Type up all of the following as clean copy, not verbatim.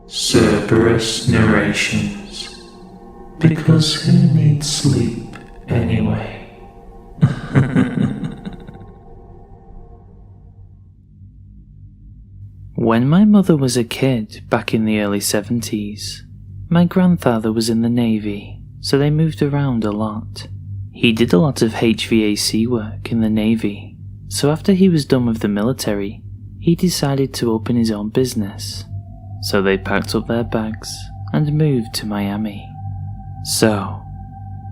Cerberus narrations. Because who needs sleep anyway? When my mother was a kid, back in the early 70s, my grandfather was in the Navy, so they moved around a lot. He did a lot of HVAC work in the Navy, so after he was done with the military, he decided to open his own business. So they packed up their bags and moved to Miami. So,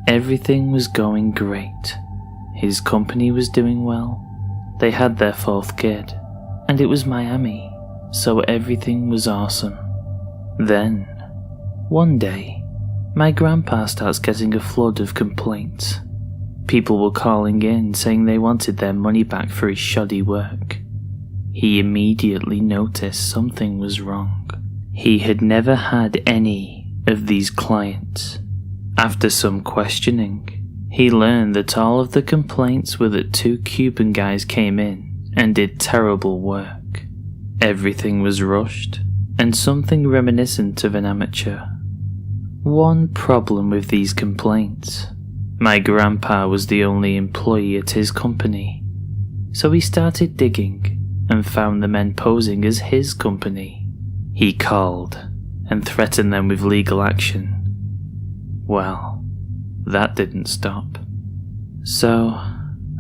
everything was going great. His company was doing well, they had their 4th kid, and it was Miami. So everything was awesome. Then, one day, my grandpa starts getting a flood of complaints. People were calling in saying they wanted their money back for his shoddy work. He immediately noticed something was wrong. He had never had any of these clients. After some questioning, he learned that all of the complaints were that 2 Cuban guys came in and did terrible work. Everything was rushed, and something reminiscent of an amateur. One problem with these complaints: my grandpa was the only employee at his company, so he started digging and found the men posing as his company. He called and threatened them with legal action. Well, that didn't stop. So,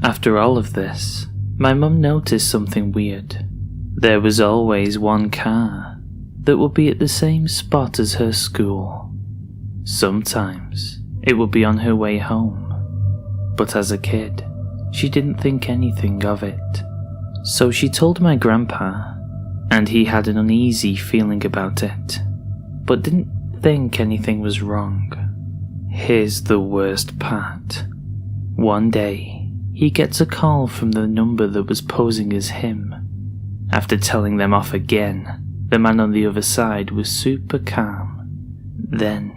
after all of this, my mum noticed something weird. There was always one car that would be at the same spot as her school. Sometimes it would be on her way home, but as a kid, she didn't think anything of it. So she told my grandpa, and he had an uneasy feeling about it, but didn't think anything was wrong. Here's the worst part. One day, he gets a call from the number that was posing as him. After telling them off again, the man on the other side was super calm. Then,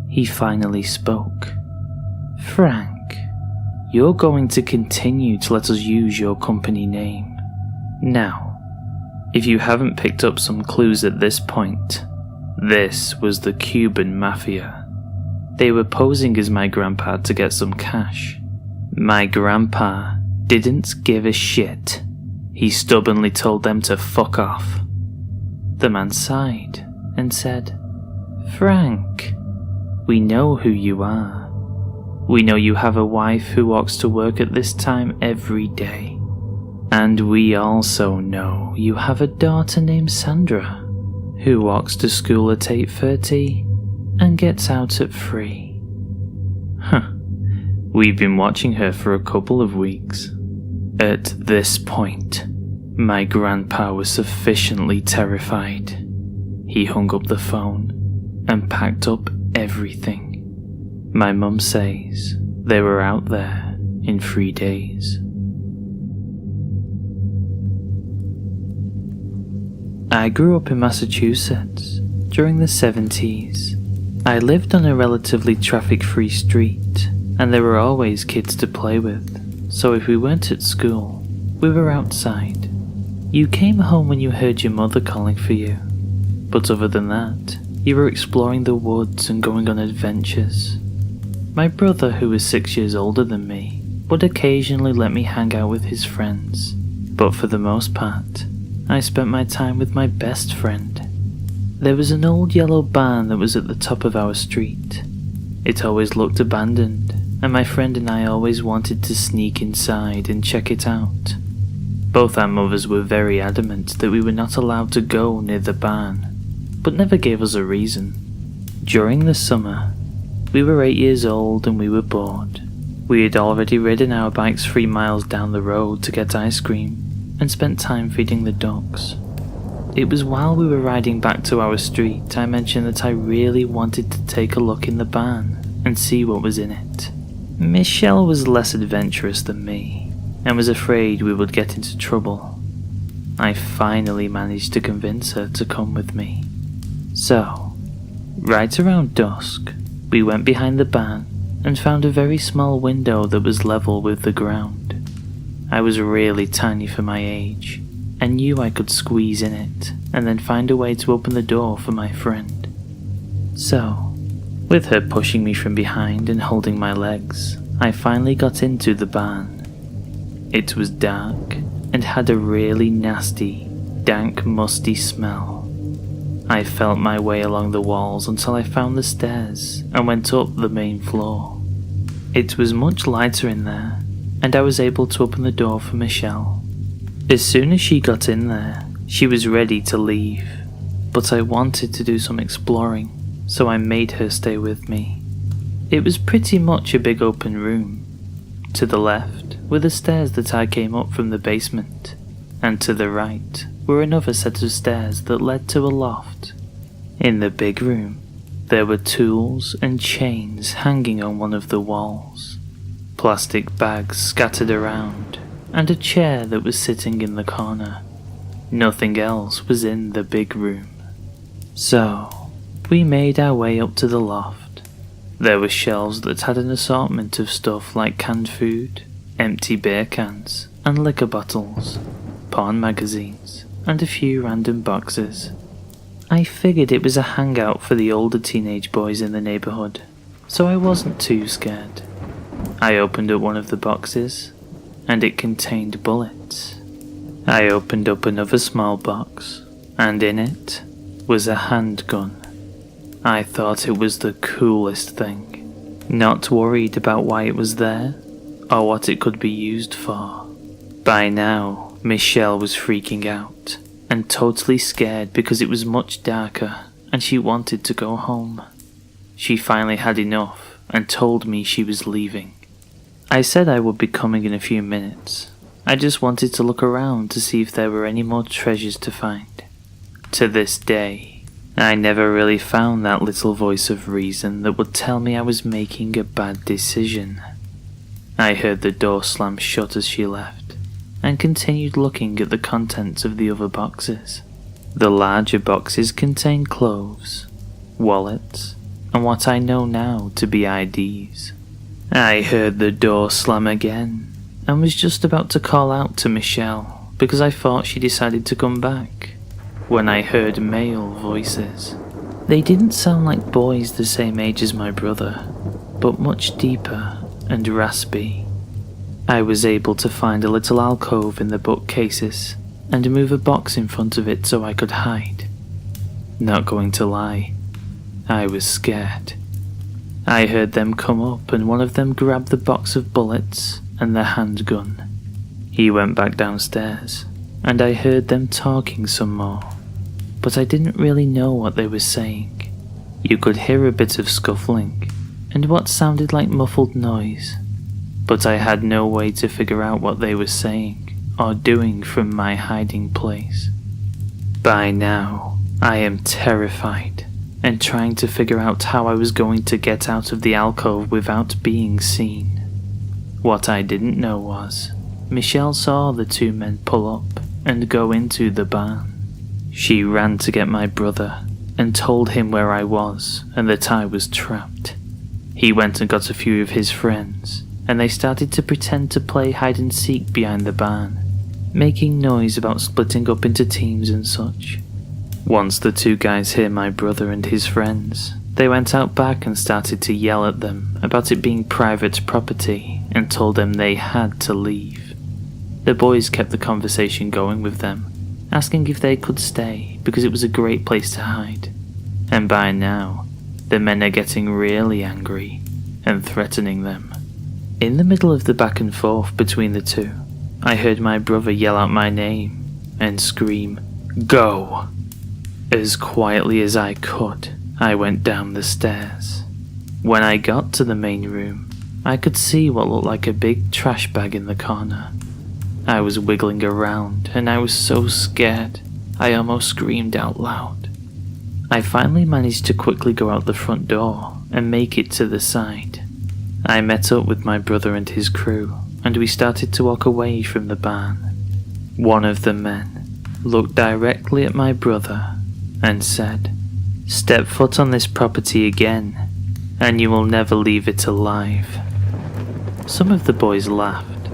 he finally spoke. "Frank, you're going to continue to let us use your company name. Now, if you haven't picked up some clues at this point, this was the Cuban Mafia. They were posing as my grandpa to get some cash. My grandpa didn't give a shit. He stubbornly told them to fuck off." The man sighed and said, "Frank, we know who you are. We know you have a wife who walks to work at this time every day. And we also know you have a daughter named Sandra, who walks to school at 8:30 and gets out at 3. We've been watching her for a couple of weeks." At this point, my grandpa was sufficiently terrified. He hung up the phone and packed up everything. My mum says they were out there in 3 days. I grew up in Massachusetts during the 70s. I lived on a relatively traffic-free street, and there were always kids to play with. So if we weren't at school, we were outside. You came home when you heard your mother calling for you. But other than that, you were exploring the woods and going on adventures. My brother, who was 6 years older than me, would occasionally let me hang out with his friends. But for the most part, I spent my time with my best friend. There was an old yellow barn that was at the top of our street. It always looked abandoned, and my friend and I always wanted to sneak inside and check it out. Both our mothers were very adamant that we were not allowed to go near the barn, but never gave us a reason. During the summer, we were 8 years old and we were bored. We had already ridden our bikes 3 miles down the road to get ice cream and spent time feeding the dogs. It was while we were riding back to our street I mentioned that I really wanted to take a look in the barn and see what was in it. Michelle was less adventurous than me, and was afraid we would get into trouble. I finally managed to convince her to come with me. So, right around dusk, we went behind the barn and found a very small window that was level with the ground. I was really tiny for my age, I knew I could squeeze in it and then find a way to open the door for my friend. So, with her pushing me from behind and holding my legs, I finally got into the barn. It was dark and had a really nasty, dank, musty smell. I felt my way along the walls until I found the stairs and went up the main floor. It was much lighter in there, and I was able to open the door for Michelle. As soon as she got in there, she was ready to leave, but I wanted to do some exploring, so I made her stay with me. It was pretty much a big open room. To the left were the stairs that I came up from the basement, and to the right were another set of stairs that led to a loft. In the big room, there were tools and chains hanging on one of the walls, plastic bags scattered around, and a chair that was sitting in the corner. Nothing else was in the big room. So, we made our way up to the loft. There were shelves that had an assortment of stuff like canned food, empty beer cans, and liquor bottles, porn magazines, and a few random boxes. I figured it was a hangout for the older teenage boys in the neighborhood, so I wasn't too scared. I opened up one of the boxes, and it contained bullets. I opened up another small box, and in it was a handgun. I thought it was the coolest thing, not worried about why it was there, or what it could be used for. By now, Michelle was freaking out, and totally scared because it was much darker, and she wanted to go home. She finally had enough, and told me she was leaving. I said I would be coming in a few minutes. I just wanted to look around to see if there were any more treasures to find. To this day, I never really found that little voice of reason that would tell me I was making a bad decision. I heard the door slam shut as she left, and continued looking at the contents of the other boxes. The larger boxes contained clothes, wallets, and what I know now to be IDs. I heard the door slam again, and was just about to call out to Michelle because I thought she decided to come back, when I heard male voices. They didn't sound like boys the same age as my brother, but much deeper and raspy. I was able to find a little alcove in the bookcases and move a box in front of it so I could hide. Not going to lie, I was scared. I heard them come up and one of them grabbed the box of bullets and the handgun. He went back downstairs and I heard them talking some more, but I didn't really know what they were saying. You could hear a bit of scuffling and what sounded like muffled noise, but I had no way to figure out what they were saying or doing from my hiding place. By now, I am terrified and trying to figure out how I was going to get out of the alcove without being seen. What I didn't know was, Michelle saw the two men pull up and go into the barn. She ran to get my brother and told him where I was and that I was trapped. He went and got a few of his friends, and they started to pretend to play hide and seek behind the barn, making noise about splitting up into teams and such. Once the two guys heard my brother and his friends, they went out back and started to yell at them about it being private property and told them they had to leave. The boys kept the conversation going with them, asking if they could stay because it was a great place to hide. And by now, the men are getting really angry and threatening them. In the middle of the back and forth between the two, I heard my brother yell out my name and scream, "Go!" As quietly as I could, I went down the stairs. When I got to the main room, I could see what looked like a big trash bag in the corner. I was wiggling around and I was so scared, I almost screamed out loud. I finally managed to quickly go out the front door and make it to the side. I met up with my brother and his crew, and we started to walk away from the barn. One of the men looked directly at my brother and said, "Step foot on this property again, and you will never leave it alive." Some of the boys laughed,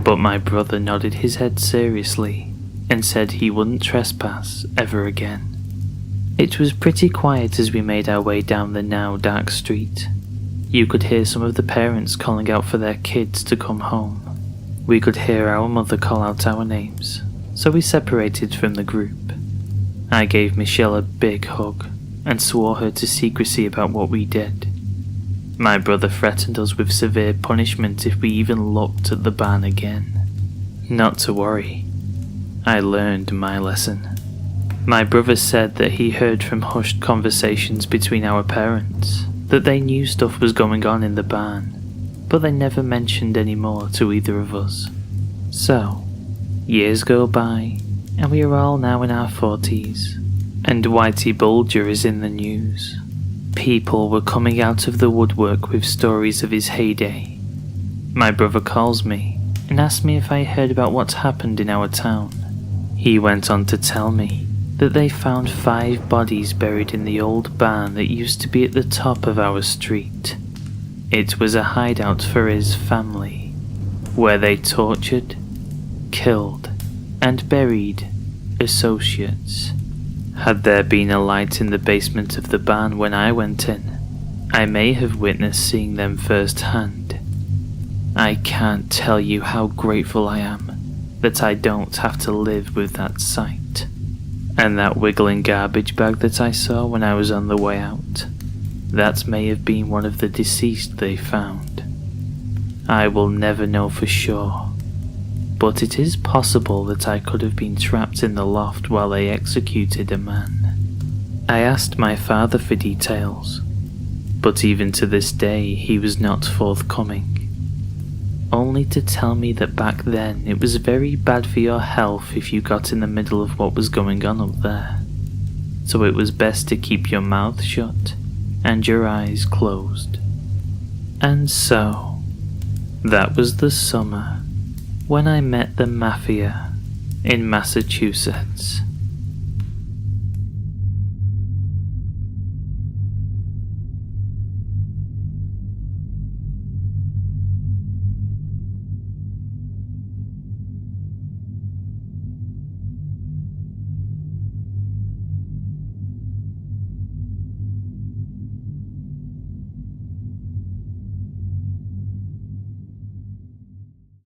but my brother nodded his head seriously and said he wouldn't trespass ever again. It was pretty quiet as we made our way down the now dark street. You could hear some of the parents calling out for their kids to come home. We could hear our mother call out our names, so we separated from the group. I gave Michelle a big hug and swore her to secrecy about what we did. My brother threatened us with severe punishment if we even looked at the barn again. Not to worry. I learned my lesson. My brother said that he heard from hushed conversations between our parents that they knew stuff was going on in the barn, but they never mentioned any more to either of us. So, years go by, and we are all now in our 40s, and Whitey Bulger is in the news. People were coming out of the woodwork with stories of his heyday. My brother calls me and asks me if I heard about what happened in our town. He went on to tell me that they found 5 bodies buried in the old barn that used to be at the top of our street. It was a hideout for his family, where they tortured, killed, and buried associates. Had there been a light in the basement of the barn when I went in, I may have witnessed seeing them firsthand. I can't tell you how grateful I am that I don't have to live with that sight. And that wiggling garbage bag that I saw when I was on the way out, that may have been one of the deceased they found. I will never know for sure, but it is possible that I could have been trapped in the loft while they executed a man. I asked my father for details, but even to this day he was not forthcoming, only to tell me that back then it was very bad for your health if you got in the middle of what was going on up there, so it was best to keep your mouth shut and your eyes closed. And so, that was the summer when I met the Mafia in Massachusetts.